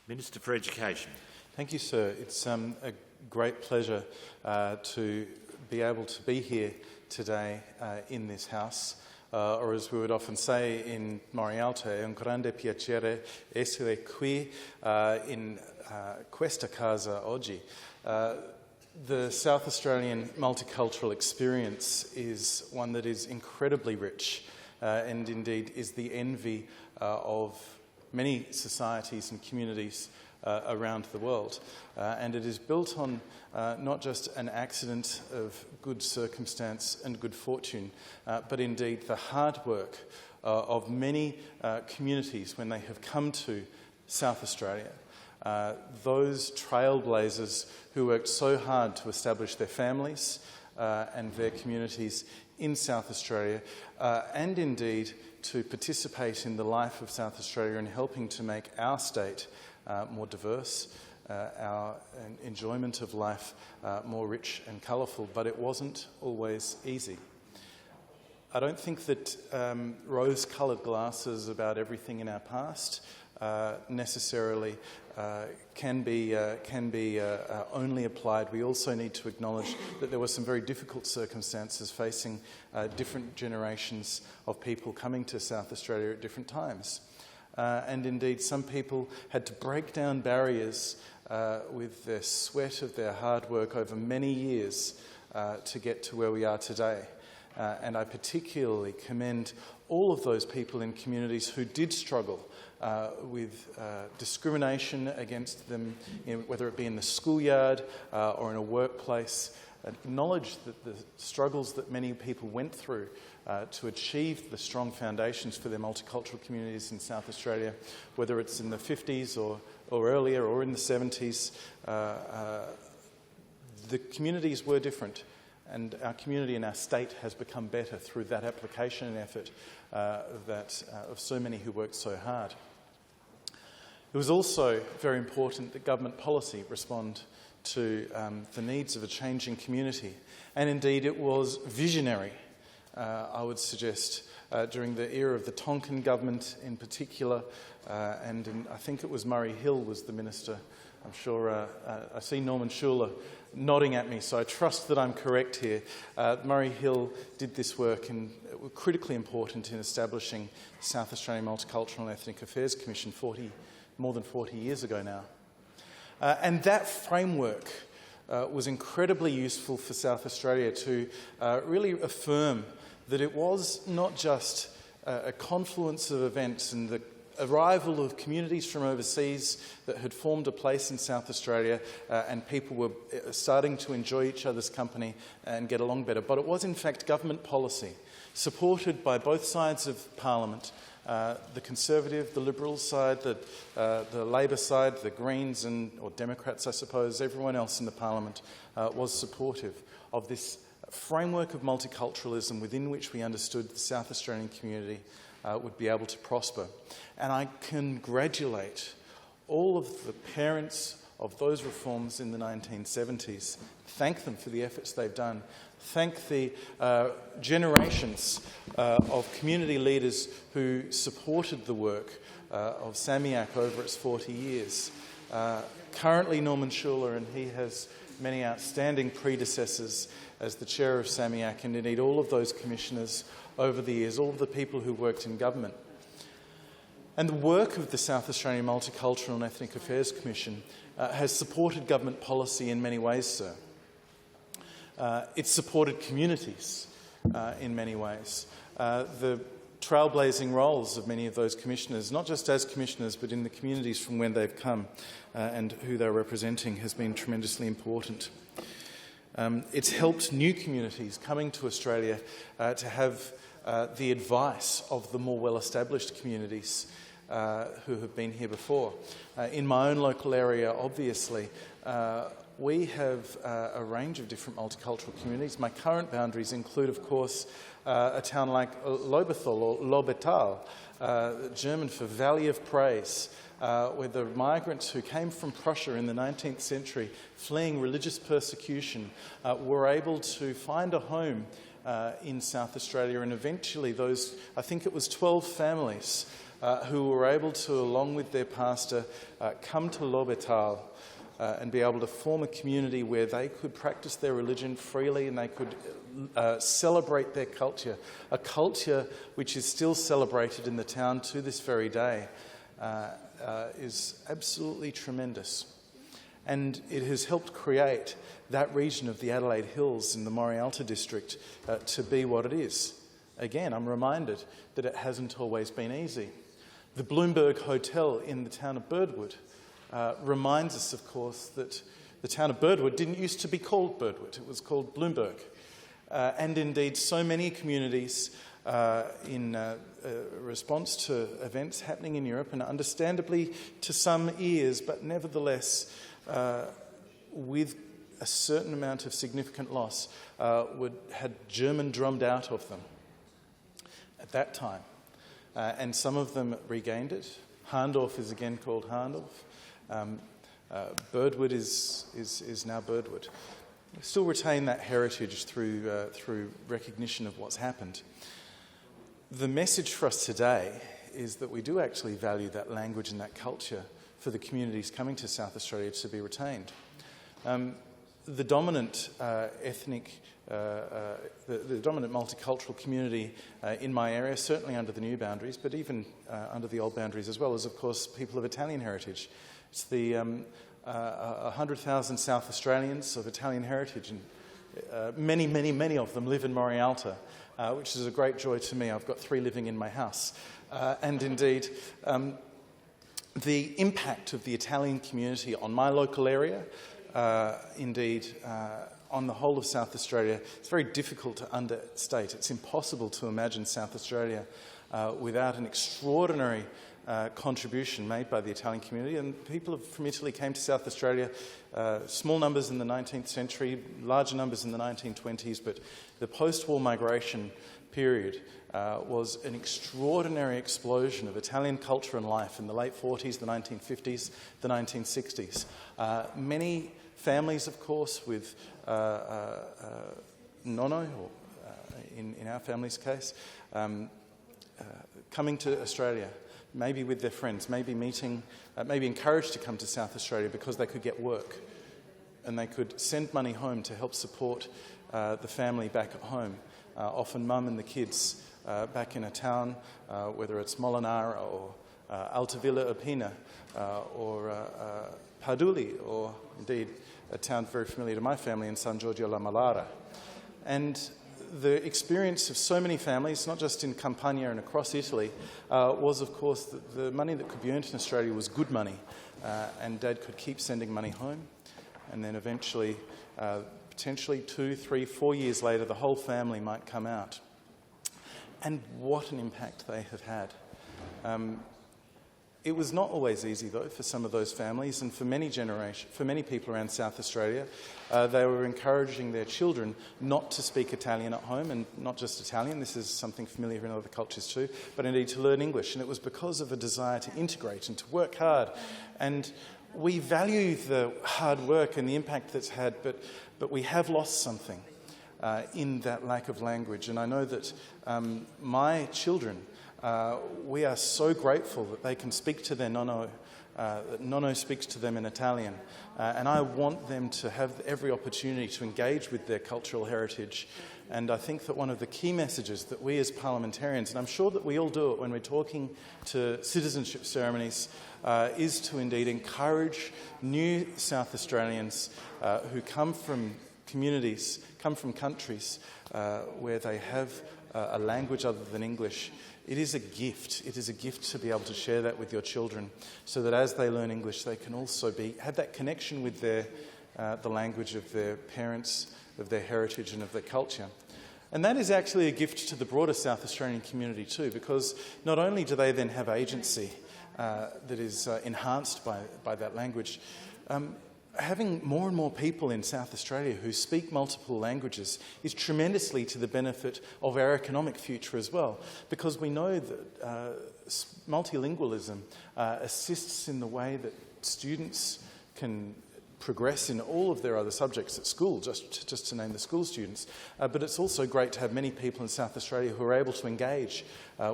Minister for Education. Thank you, sir. It's a great pleasure to be able to be here today in this House, or as we would often say in Morialto, è un grande piacere essere qui in questa casa oggi. The South Australian multicultural experience is one that is incredibly rich and indeed is the envy of many societies and communities around the world. And it is built on not just an accident of good circumstance and good fortune, but indeed the hard work of many communities when they have come to South Australia. Those trailblazers who worked so hard to establish their families and their communities in South Australia, and indeed to participate in the life of South Australia in helping to make our state more diverse, our enjoyment of life more rich and colourful, but it wasn't always easy. I don't think that rose-coloured glasses about everything in our past necessarily can be only applied. We also need to acknowledge that there were some very difficult circumstances facing different generations of people coming to South Australia at different times. And indeed, some people had to break down barriers with the sweat of their hard work over many years to get to where we are today. And I particularly commend all of those people in communities who did struggle with discrimination against them, whether it be in the schoolyard or in a workplace. Acknowledge that the struggles that many people went through to achieve the strong foundations for their multicultural communities in South Australia, whether it's in the 50s or earlier or in the 70s, the communities were different. And our community and our state has become better through that application and effort of so many who worked so hard. It was also very important that government policy respond to the needs of a changing community. And indeed it was visionary, I would suggest, during the era of the Tonkin government in particular, I think it was Murray Hill was the minister. I'm sure I see Norman Schuller nodding at me, so I trust that I'm correct here. Murray Hill did this work and it was critically important in establishing the South Australian Multicultural and Ethnic Affairs Commission more than 40 years ago now. And that framework was incredibly useful for South Australia to really affirm that it was not just a confluence of events and the arrival of communities from overseas that had formed a place in South Australia and people were starting to enjoy each other's company and get along better. But it was in fact government policy, supported by both sides of Parliament, the Conservative, the Liberal side, the Labor side, the Greens or Democrats I suppose, everyone else in the Parliament was supportive of this framework of multiculturalism within which we understood the South Australian community would be able to prosper. And I congratulate all of the parents of those reforms in the 1970s. Thank them for the efforts they've done. Thank the generations of community leaders who supported the work of SAMIAC over its 40 years. Currently Norman Schuller, and he has many outstanding predecessors as the chair of SAMIAC, and indeed all of those commissioners over the years, all of the people who worked in government. And the work of the South Australian Multicultural and Ethnic Affairs Commission has supported government policy in many ways, sir. It's supported communities in many ways. The trailblazing roles of many of those commissioners, not just as commissioners, but in the communities from where they've come and who they're representing, has been tremendously important. It's helped new communities coming to Australia to have the advice of the more well-established communities who have been here before. In my own local area, obviously, we have a range of different multicultural communities. My current boundaries include, of course, a town like Lobethal or Lobetal, German for Valley of Praise, where the migrants who came from Prussia in the 19th century, fleeing religious persecution, were able to find a home in South Australia, and eventually those, I think it was 12 families, who were able to, along with their pastor, come to Lobetal and be able to form a community where they could practice their religion freely and they could celebrate their culture, a culture which is still celebrated in the town to this very day, is absolutely tremendous. And it has helped create that region of the Adelaide Hills in the Morialta district to be what it is. Again, I'm reminded that it hasn't always been easy. The Bloomberg Hotel in the town of Birdwood reminds us, of course, that the town of Birdwood didn't used to be called Birdwood. It was called Bloomberg. And indeed, so many communities in response to events happening in Europe, and understandably to some ears, but nevertheless with a certain amount of significant loss, had German drummed out of them at that time. And some of them regained it. Harndorf is again called Harndorf. Birdwood is now Birdwood. We still retain that heritage through recognition of what's happened. The message for us today is that we do actually value that language and that culture for the communities coming to South Australia to be retained. The dominant the dominant multicultural community in my area, certainly under the new boundaries, but even under the old boundaries as well, is of course people of Italian heritage. It's the 100,000 South Australians of Italian heritage, and many of them live in Morialta, which is a great joy to me. I've got 3 living in my house. And indeed, the impact of the Italian community on my local area, on the whole of South Australia, it's very difficult to understate. It's impossible to imagine South Australia without an extraordinary contribution made by the Italian community. And people from Italy came to South Australia, small numbers in the 19th century, larger numbers in the 1920s, but the post-war migration period was an extraordinary explosion of Italian culture and life in the late 40s, the 1950s, the 1960s. Many families, of course, with nonno, or in our family's case, coming to Australia, maybe with their friends, maybe encouraged to come to South Australia because they could get work and they could send money home to help support the family back at home. Often mum and the kids back in a town, whether it's Molinara or Altavilla Irpina or Paduli, or indeed a town very familiar to my family in San Giorgio La Malara. And the experience of so many families, not just in Campania and across Italy, was of course that the money that could be earned in Australia was good money, and Dad could keep sending money home, and then eventually, potentially 2, 3, 4 years later, the whole family might come out. And what an impact they have had. It was not always easy, though, for some of those families, and for many people around South Australia. They were encouraging their children not to speak Italian at home, and not just Italian, this is something familiar in other cultures too, but indeed to learn English. And it was because of a desire to integrate and to work hard. And we value the hard work and the impact that's had, but we have lost something in that lack of language. And I know that my children, we are so grateful that they can speak to their nonno, that nonno speaks to them in Italian. And I want them to have every opportunity to engage with their cultural heritage. And I think that one of the key messages that we as parliamentarians, and I'm sure that we all do it when we're talking to citizenship ceremonies, is to indeed encourage new South Australians who come from communities, come from countries where they have a language other than English. It is a gift. It is a gift to be able to share that with your children, so that as they learn English, they can also have that connection with the language of their parents, of their heritage and of their culture. And that is actually a gift to the broader South Australian community too, because not only do they then have agency that is enhanced by that language, having more and more people in South Australia who speak multiple languages is tremendously to the benefit of our economic future as well, because we know that multilingualism assists in the way that students can progress in all of their other subjects at school, just to name the school students. But it's also great to have many people in South Australia who are able to engage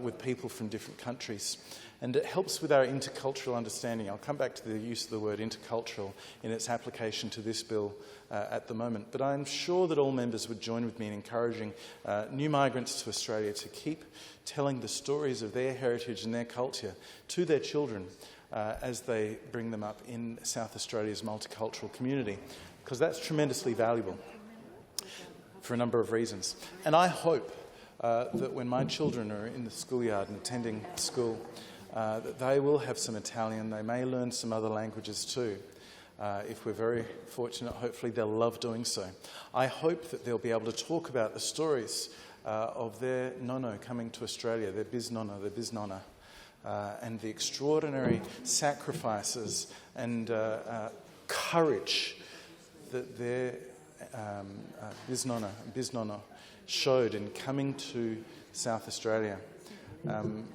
with people from different countries. And it helps with our intercultural understanding. I'll come back to the use of the word intercultural in its application to this bill at the moment. But I'm sure that all members would join with me in encouraging new migrants to Australia to keep telling the stories of their heritage and their culture to their children as they bring them up in South Australia's multicultural community, because that's tremendously valuable for a number of reasons. And I hope that when my children are in the schoolyard and attending school, that they will have some Italian. They may learn some other languages too. If we're very fortunate, hopefully they'll love doing so. I hope that they'll be able to talk about the stories of their nonno coming to Australia, their bisnonno, their bisnonna, and the extraordinary sacrifices and courage that their bisnonna and bisnonno showed in coming to South Australia. An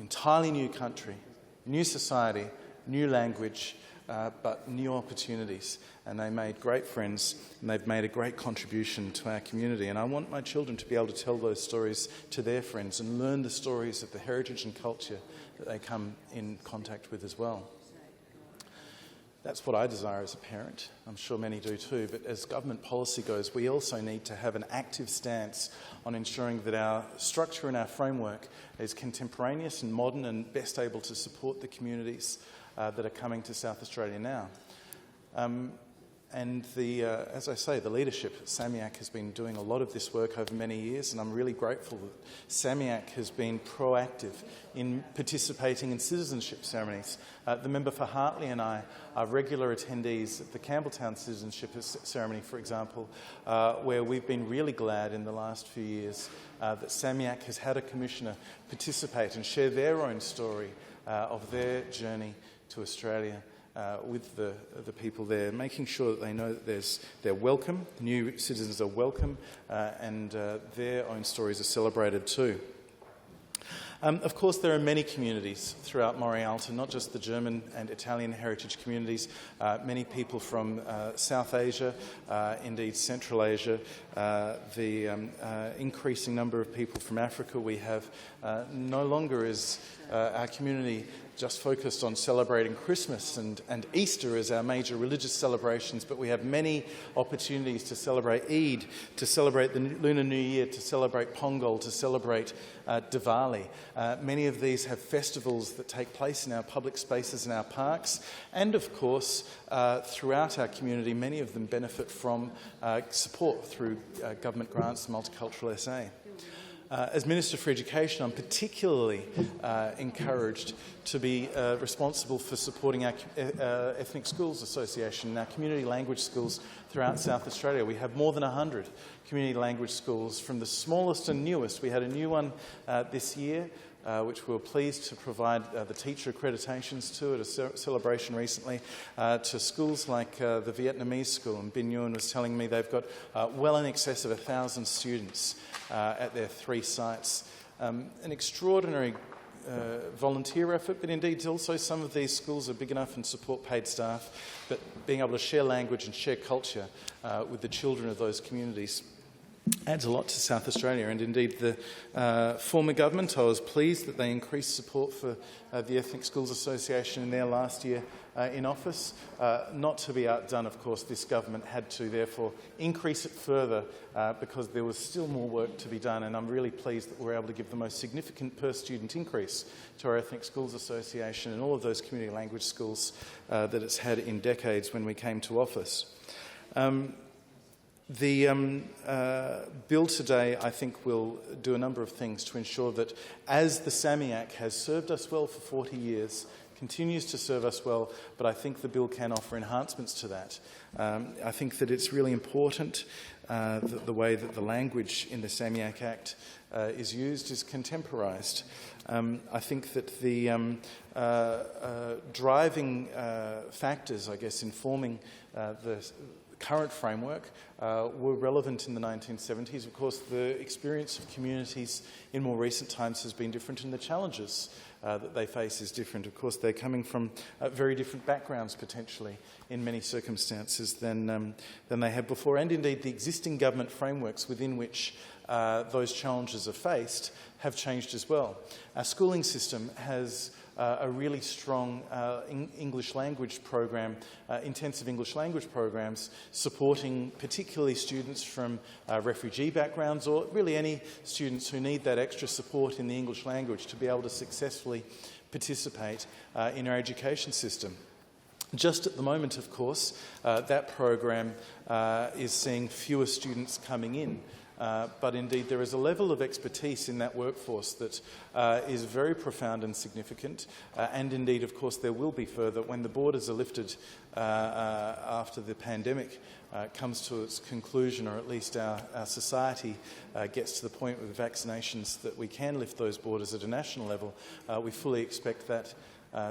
entirely new country, new society, new language, but new opportunities. And they made great friends, and they've made a great contribution to our community. And I want my children to be able to tell those stories to their friends and learn the stories of the heritage and culture that they come in contact with as well. That's what I desire as a parent. I'm sure many do too. But as government policy goes, we also need to have an active stance on ensuring that our structure and our framework is contemporaneous and modern and best able to support the communities that are coming to South Australia now. And as I say, the leadership at SAMIAC has been doing a lot of this work over many years, and I'm really grateful that SAMIAC has been proactive in participating in citizenship ceremonies. The member for Hartley and I are regular attendees at the Campbelltown Citizenship Ceremony, for example, where we've been really glad in the last few years that SAMIAC has had a commissioner participate and share their own story of their journey to Australia. With the people there, making sure that they know that they're welcome, new citizens are welcome, and their own stories are celebrated too. Of course, there are many communities throughout Morialta, not just the German and Italian heritage communities, many people from South Asia, indeed Central Asia, the increasing number of people from Africa we have. No longer is our community just focused on celebrating Christmas and Easter as our major religious celebrations, but we have many opportunities to celebrate Eid, to celebrate the Lunar New Year, to celebrate Pongal, to celebrate Diwali. Many of these have festivals that take place in our public spaces and our parks, and of course, throughout our community, many of them benefit from support through government grants and Multicultural SA. As Minister for Education, I'm particularly encouraged to be responsible for supporting our Ethnic Schools Association and our community language schools throughout South Australia. We have more than 100 community language schools, from the smallest and newest. We had a new one this year, which we were pleased to provide the teacher accreditations to at a celebration recently, to schools like the Vietnamese school. And Bin Nguyen was telling me they've got well in excess of 1,000 students at their 3 sites. An extraordinary volunteer effort, but indeed also some of these schools are big enough and support paid staff, but being able to share language and share culture with the children of those communities adds a lot to South Australia. And indeed the former government, I was pleased that they increased support for the Ethnic Schools Association in their last year in office. Not to be outdone, of course, this government had to therefore increase it further because there was still more work to be done, and I'm really pleased that we're able to give the most significant per student increase to our Ethnic Schools Association and all of those community language schools that it's had in decades when we came to office. The bill today, I think, will do a number of things to ensure that, as the SAMIAC has served us well for 40 years, continues to serve us well, but I think the bill can offer enhancements to that. I think that it's really important that the way that the language in the SAMIAC Act is used is contemporised. I think that the driving factors, I guess, informing the current framework were relevant in the 1970s. Of course, the experience of communities in more recent times has been different, and the challenges that they face is different. Of course, they're coming from very different backgrounds, potentially, in many circumstances than they had before, and indeed the existing government frameworks within which those challenges are faced have changed as well. Our schooling system has a really strong English language program, intensive English language programs, supporting particularly students from refugee backgrounds, or really any students who need that extra support in the English language to be able to successfully participate in our education system. Just at the moment, of course, that program is seeing fewer students coming in. But indeed, there is a level of expertise in that workforce that is very profound and significant. And indeed, of course, there will be further when the borders are lifted after the pandemic comes to its conclusion, or at least our society gets to the point with vaccinations that we can lift those borders at a national level. We fully expect that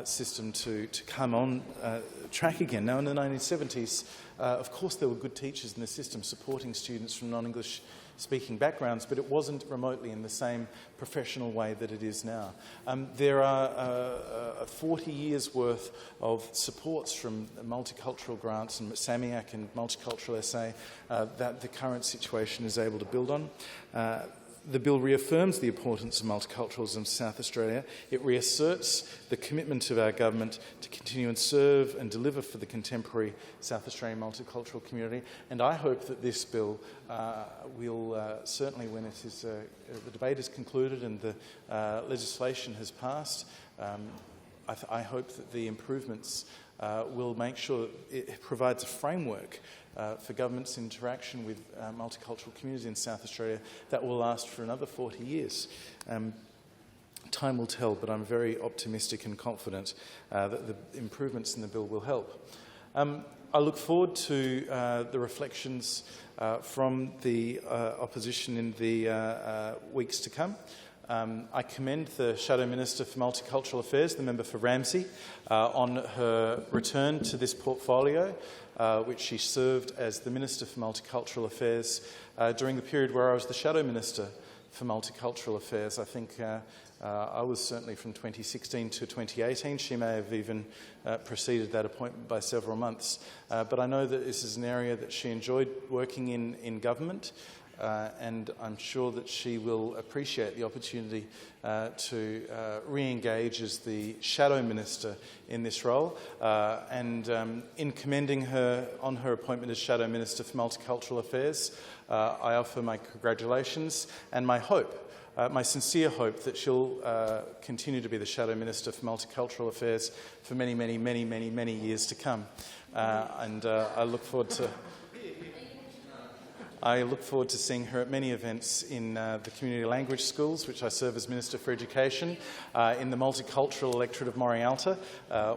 system to come on track again. Now, in the 1970s, of course, there were good teachers in the system supporting students from non-English speaking backgrounds, but it wasn't remotely in the same professional way that it is now. There are 40 years worth of supports from multicultural grants and SAMIAC and Multicultural SA that the current situation is able to build on. The bill reaffirms the importance of multiculturalism in South Australia. It reasserts the commitment of our government to continue and serve and deliver for the contemporary South Australian multicultural community. And I hope that this bill will certainly, when it is, the debate is concluded and the legislation has passed, I hope that the improvements will make sure it provides a framework for government's interaction with multicultural communities in South Australia that will last for another 40 years. Time will tell, but I'm very optimistic and confident that the improvements in the bill will help. I look forward to the reflections from the opposition in the weeks to come. I commend the Shadow Minister for Multicultural Affairs, the member for Ramsay, on her return to this portfolio, which she served as the Minister for Multicultural Affairs during the period where I was the Shadow Minister for Multicultural Affairs. I think I was certainly from 2016 to 2018. She may have even preceded that appointment by several months. But I know that this is an area that she enjoyed working in government. And I'm sure that she will appreciate the opportunity to re-engage as the Shadow Minister in this role. In commending her on her appointment as Shadow Minister for Multicultural Affairs, I offer my congratulations and my hope, my sincere hope that she'll continue to be the Shadow Minister for Multicultural Affairs for many, many, many, many, many years to come. I look forward to seeing her at many events in the community language schools, which I serve as Minister for Education, in the multicultural electorate of Morialta,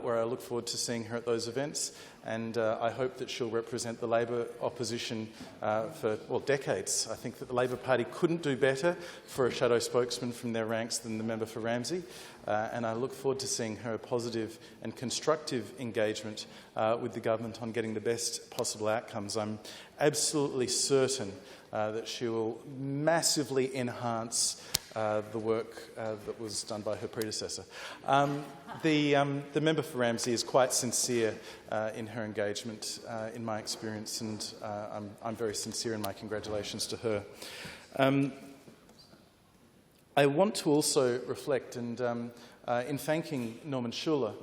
where I look forward to seeing her at those events. And I hope that she'll represent the Labor opposition for, well, decades. I think that the Labor Party couldn't do better for a shadow spokesman from their ranks than the member for Ramsay. And I look forward to seeing her positive and constructive engagement with the government on getting the best possible outcomes. I'm absolutely certain that she will massively enhance the work that was done by her predecessor. The member for Ramsay is quite sincere in her engagement, in my experience, and I'm very sincere in my congratulations to her. I want to also reflect, and in thanking Norman Schuller,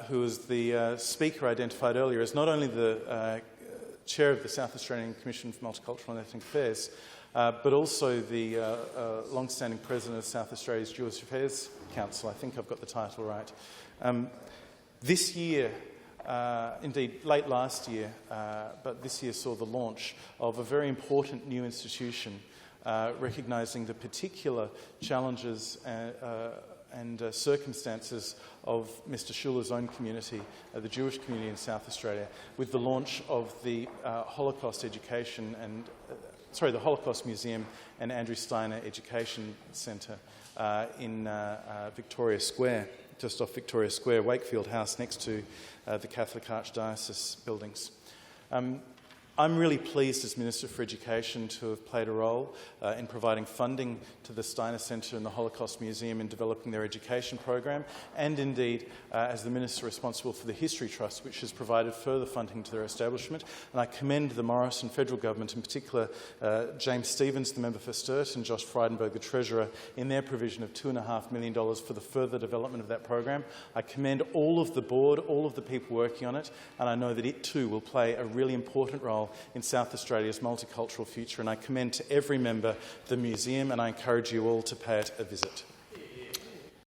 who was the speaker identified earlier as not only the Chair of the South Australian Commission for Multicultural and Ethnic Affairs, but also the long-standing President of South Australia's Jewish Affairs Council. I think I've got the title right. This year, indeed late last year, but this year saw the launch of a very important new institution recognising the particular challenges and circumstances of Mr. Schuller's own community, the Jewish community in South Australia, with the launch of the Holocaust Education and the Holocaust Museum and Andrew Steiner Education Centre in Victoria Square, just off Victoria Square, Wakefield House, next to the Catholic Archdiocese buildings. I'm really pleased as Minister for Education to have played a role in providing funding to the Steiner Centre and the Holocaust Museum in developing their education program, and indeed as the Minister responsible for the History Trust, which has provided further funding to their establishment. And I commend the Morrison Federal Government, in particular James Stevens, the Member for Sturt, and Josh Frydenberg, the Treasurer, in their provision of $2.5 million for the further development of that program. I commend all of the board, all of the people working on it, and I know that it too will play a really important role in South Australia's multicultural future, and I commend to every member the museum, and I encourage you all to pay it a visit.